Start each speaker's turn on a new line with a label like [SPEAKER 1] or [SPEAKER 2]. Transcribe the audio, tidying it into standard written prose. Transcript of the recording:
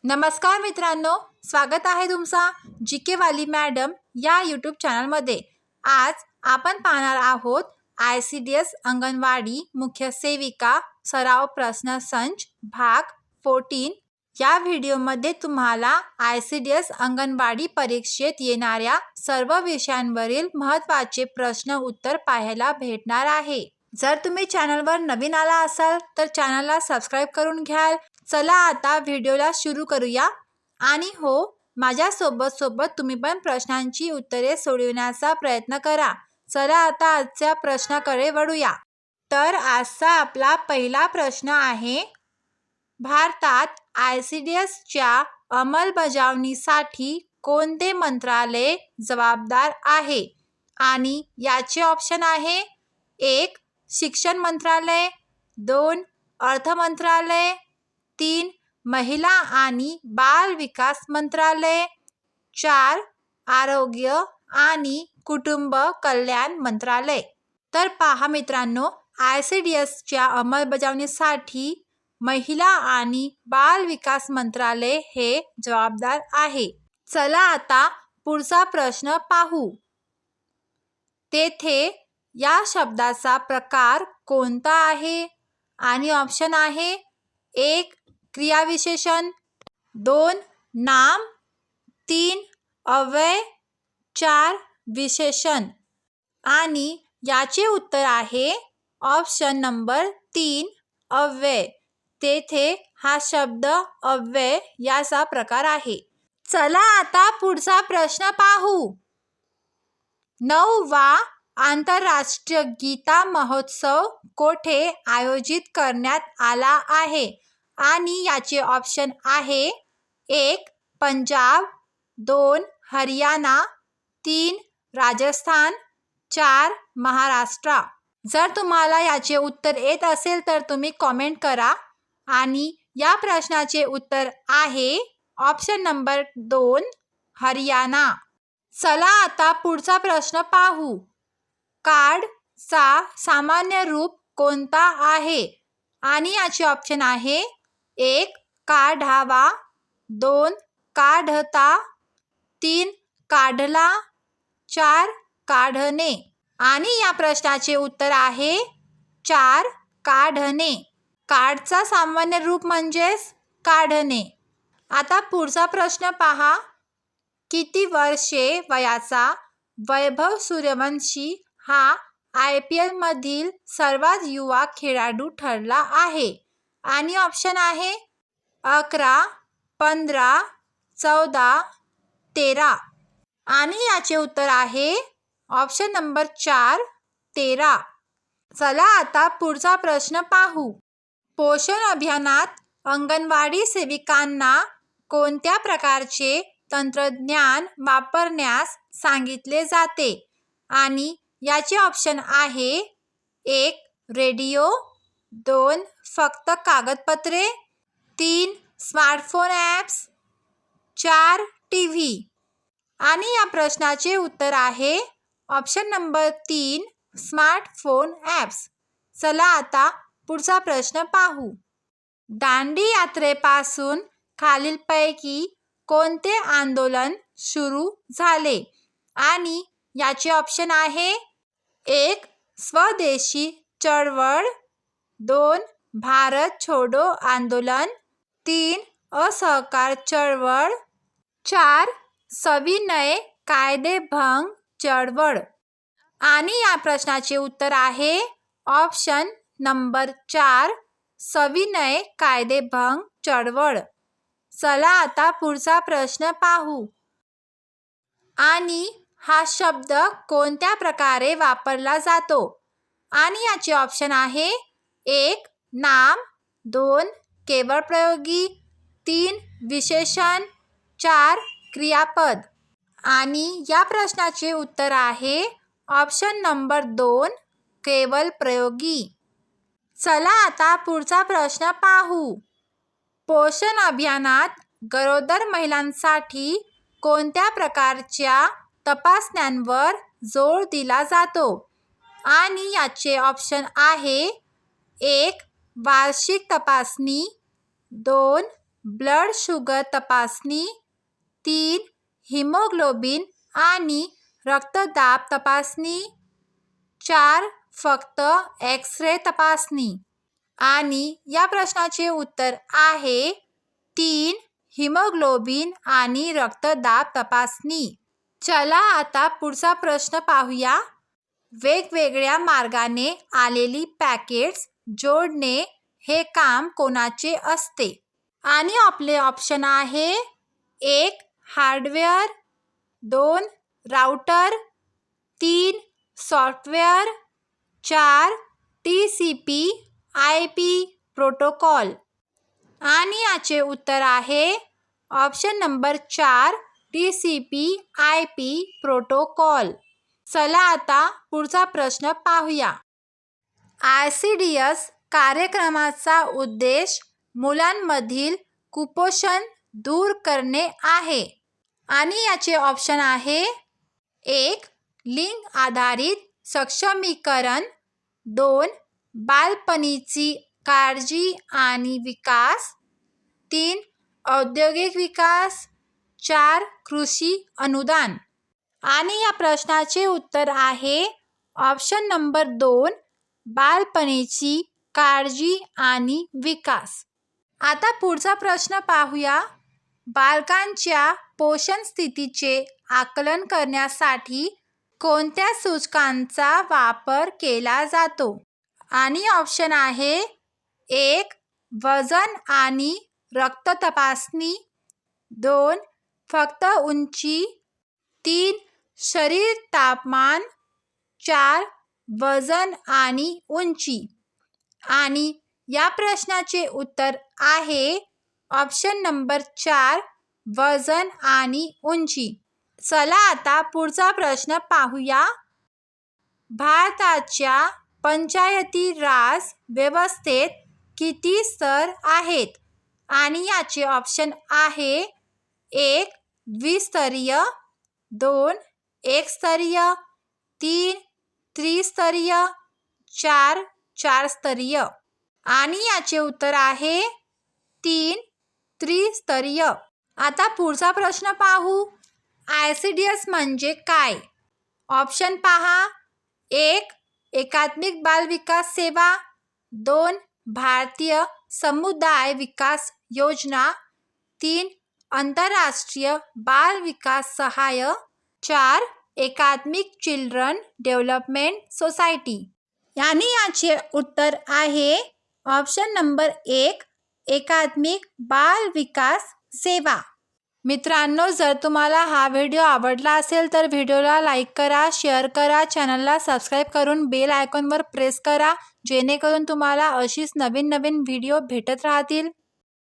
[SPEAKER 1] नमस्कार मित्रांनो, स्वागत आहे तुमचा जी के वाली मॅडम या यूट्यूब चॅनलमध्ये। आज आपण पाहणार आहोत ICDS अंगणवाडी मुख्य सेविका सराव प्रश्नसंच भाग 14। या व्हिडिओमध्ये तुम्हाला ICDS अंगणवाडी परीक्षेत येणाऱ्या सर्व विषयांवरील महत्त्वाचे प्रश्न उत्तर पाहायला भेटणार आहे। जर तुम्ही चॅनलवर नवीन आला असाल तर चॅनलला सबस्क्राईब करून घ्याल। चला आता व्हिडिओला सुरू करूया। आणि हो, माझ्या सोबत तुम्ही पण प्रश्नांची उत्तरे सोडवण्याचा प्रयत्न करा। चला आता आजच्या प्रश्नाकडे वळूया। तर आजचा आपला पहिला प्रश्न आहे, भारतात ICDSच्या अंमलबजावणीसाठी कोणते मंत्रालय जबाबदार आहे? आणि याचे ऑप्शन आहे 1. शिक्षण मंत्रालय, 2. अर्थ मंत्रालय, 3. महिला आणि बाल विकास मंत्रालय, 4. आरोग्य आणि कुटुंब कल्याण मंत्रालय। तर पहा मित्रांनो, ICDSच्या अंमलबजावणीसाठी महिला आणि बाल विकास मंत्रालय हे जबाबदार आहे। चला आता पुढचा प्रश्न पाहू। तेथे या शब्दाचा प्रकार कोणता आहे? आणि ऑप्शन आहे 1. क्रियाविशेषण, 2. नाम, 3. अव्यय, 4. विशेषण। आणि याचे उत्तर आहे ऑप्शन नंबर 3. अव्यय। तेथे हा शब्द अव्यय याचा प्रकार आहे। चला आता पुढचा प्रश्न पाहू। 9वा आंतरराष्ट्रीय गीता महोत्सव कोठे आयोजित करण्यात आला आहे? आणि याचे ऑप्शन आहे 1. पंजाब, 2. हरियाणा, 3. राजस्थान, 4. महाराष्ट्र। जर तुम्हाला याचे उत्तर येत असेल तर तुम्ही कॉमेंट करा। आणि या प्रश्नाचे उत्तर आहे ऑप्शन नंबर 2. हरियाणा। चला आता पुढचा प्रश्न पाहू। कार्डचा सामान्य रूप कोणता आहे? आणि याचे ऑप्शन आहे 1. काढावा, 2. काढता, 3. काढला, 4. काढणे। आणि या प्रश्नाचे उत्तर आहे 4. काढणे। कार्डचा सामान्य रूप म्हणजेच काढणे। आता पुढचा प्रश्न पहा। किती वर्षे वयाचा वैभव सूर्यवंशी हा IPL मधील सर्वात युवा खेळाडू ठरला आहे? आणि ऑप्शन आहे 11, 15, 14, 13। आणि याचे उत्तर आहे ऑप्शन नंबर 4. 13। चला आता पुढचा प्रश्न पाहू। पोषण अभियानात अंगणवाडी सेविकांना कोणत्या प्रकारचे तंत्रज्ञान वापरण्यास सांगितले जाते? आणि याचे ऑप्शन आहे 1. रेडिओ, 2. फक्त कागदपत्रे, 3. Smartphone apps, 4. TV। आणि या प्रश्नाचे उत्तर आहे ऑप्शन नंबर 3. Smartphone apps. चला आता पुढचा प्रश्न पाहू। दांडी यात्रेपासून खालीलपैकी कोणते आंदोलन सुरू झाले? आणि याचे ऑप्शन आहे 1. स्वदेशी चळवळ, 2. भारत छोडो आंदोलन, 3. असहकार चळवळ, 4. सविनय कायदेभंग चळवळ। आणि या प्रश्नाचे उत्तर आहे ऑप्शन नंबर 4. सविनय कायदेभंग चळवळ। चला आता पुढचा प्रश्न पाहू। आणि हा शब्द कोणत्या प्रकारे वापरला जातो? आणि याचे ऑप्शन आहे 1. नाम, 2. केवळ प्रयोगी, 3. विशेषण, 4. क्रियापद। आणि या प्रश्नाचे उत्तर आहे ऑप्शन नंबर 2. केवळ प्रयोगी। चला आता पुढचा प्रश्न पाहू। पोषण अभियानात गरोदर महिलांसाठी कोणत्या प्रकारच्या तपासण्यांवर जोर दिला जातो? आणि याचे ऑप्शन आहे 1. वार्षिक तपासणी, 2. ब्लड शुगर तपासणी, 3 हिमोग्लोबिन आणि रक्तदाब तपासणी, 4 फक्त एक्स-रे तपासणी. आणि या प्रश्नाचे उत्तर आहे 3 हिमोग्लोबिन आणि रक्तदाब तपासणी. चला आता पुढचा प्रश्न पाहूया. वेगवेगळ्या मार्गाने आलेली पॅकेट्स जोडणे हे काम कोणाचे असते? आणि आपले ऑप्शन आहे 1 hardware, 2 router, 3 software, 4 TCP/IP protocol. आणि याचे उत्तर आहे ऑप्शन नंबर 4 TCP/IP प्रोटोकॉल. चला आता पुढचा प्रश्न पाहूया. ICDS कार्यक्रमाचा उद्देश मुलांमधील कुपोषण दूर करणे आहे. आणि याचे ऑप्शन आहे 1 लिंग आधारित सक्षमीकरण, 2 बालपणीची काळजी आणि विकास, 3 औद्योगिक विकास, 4 कृषी अनुदान. आणि या प्रश्नाचे उत्तर आहे ऑप्शन नंबर 2 बालपणीची काळजी आणि विकास. आता पुढचा प्रश्न पाहूया. बालकांच्या पोषण स्थितीचे आकलन करण्यासाठी कोणत्या सूचकांचा वापर केला जातो? आणि ऑप्शन आहे 1 वजन आणि रक्त तपासणी, 2 फक्त उंची, 3 शरीर तापमान, 4 वजन आणि उंची. आणि या प्रश्नाचे उत्तर आहे ऑप्शन नंबर 4 वजन आणि उंची. चला आता पुढचा प्रश्न पाहूया. भारताच्या पंचायती राज व्यवस्थेत किती स्तर आहेत? आणि याचे ऑप्शन आहे 1 द्विस्तरीय, 2 एकस्तरीय, 3 त्रिस्तरीय, 4 चारस्तरीय. आणि याचे उत्तर आहे 3 त्रिस्तरीय. आता पुढचा प्रश्न पाहू. ICDS म्हणजे काय? ऑप्शन पहा. 1 एकात्मिक बाल विकास सेवा, 2 भारतीय समुदाय विकास योजना, 3 आंतरराष्ट्रीय बाल विकास सहाय्य, 4 एकात्मिक चिल्ड्रन डेव्हलपमेंट सोसायटी. आणि याचे उत्तर आहे ऑप्शन नंबर 1 एकात्मिक बाल विकास सेवा. मित्रांनो, जर तुम्हाला हा व्हिडिओ आवडला असेल तर व्हिडिओला लाईक करा, शेअर करा, चॅनलला सबस्क्राईब करून बेल आयकॉनवर प्रेस करा, जेणेकरून तुम्हाला अशीच नवीन नवीन व्हिडिओ भेटत राहतील.